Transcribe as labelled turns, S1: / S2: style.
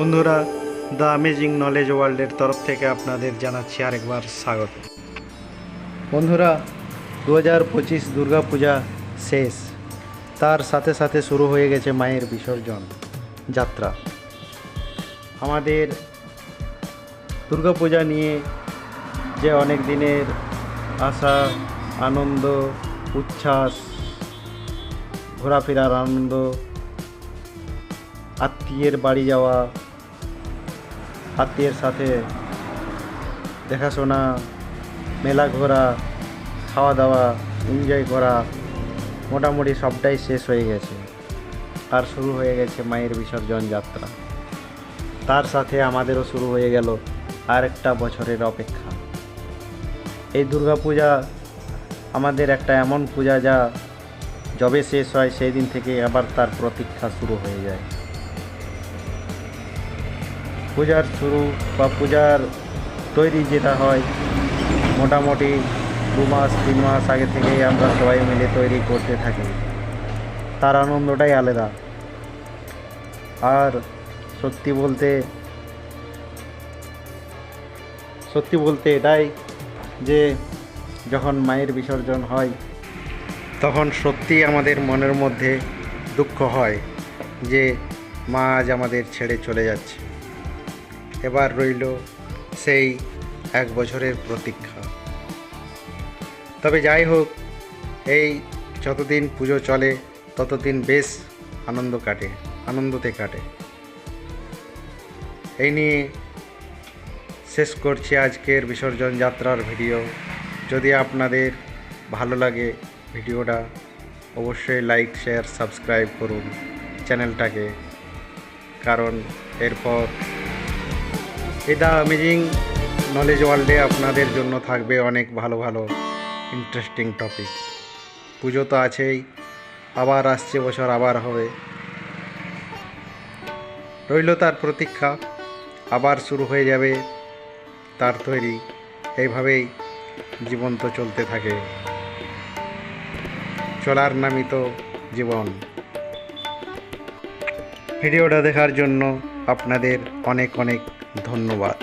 S1: বন্ধুরা, the amazing knowledge ওয়ার্ল্ডের তরফ থেকে আপনাদের জানাচ্ছি আরেকবার স্বাগত। বন্ধুরা, 2025 দুর্গাপূজা শেষ, তার সাথে সাথে শুরু হয়ে গেছে মায়ের বিসর্জন যাত্রা। আমাদের দুর্গাপূজা নিয়ে যে অনেক দিনের আশা, আনন্দ, উচ্ছ্বাস, ঘোরাফেরার আনন্দ, আত্মীয়ের বাড়ি যাওয়া, আত্মীয়ের সাথে দেখাশোনা, মেলা ঘোরা, খাওয়া দাওয়া, এনজয় করা, মোটামুটি সবটাই শেষ হয়ে গেছে। আর শুরু হয়ে গেছে মায়ের বিসর্জন যাত্রা। তার সাথে আমাদেরও শুরু হয়ে গেল আর একটা বছরের অপেক্ষা। এই দুর্গাপূজা আমাদের একটা এমন পূজা যা যবে শেষ হয় সেই দিন থেকে আবার তার প্রতীক্ষা শুরু হয়ে যায়। পূজার শুরু বা পূজার তৈরি যেটা হয়, মোটামুটি 2 মাস 3 মাস আগে থেকেই আমরা সবাই মিলে তৈরি করতে থাকি। তার আনন্দটাই আলাদা। আর সত্যি বলতে এটাই যে যখন মায়ের বিসর্জন হয় তখন সত্যি আমাদের মনের মধ্যে দুঃখ হয় যে মা আজ আমাদের ছেড়ে চলে যাচ্ছে। এবার রইল সেই 1 বছরের প্রতীক্ষা। তবে যাই হোক, এই যতদিন পুজো চলে ততদিন বেশ আনন্দতে কাটে। এই নিয়ে শেষ করছি আজকের বিসর্জন যাত্রার ভিডিও। যদি আপনাদের ভালো লাগে ভিডিওটা, অবশ্যই লাইক, শেয়ার, সাবস্ক্রাইব করুন চ্যানেলটাকে, কারণ এরপর দ্য অ্যামেজিং নলেজ ওয়ার্ল্ডে আপনাদের জন্য থাকবে অনেক ভালো ভালো ইন্টারেস্টিং টপিক। পুজো তো আছেই, আবার আসছে বছর আবার হবে, রইল তার প্রতীক্ষা। আবার শুরু হয়ে যাবে তার তৈরি। এইভাবেই জীবন তো চলতে থাকে, চলার নামই তো জীবন। ভিডিওটা দেখার জন্য আপনাদের অনেক অনেক ধন্যবাদ।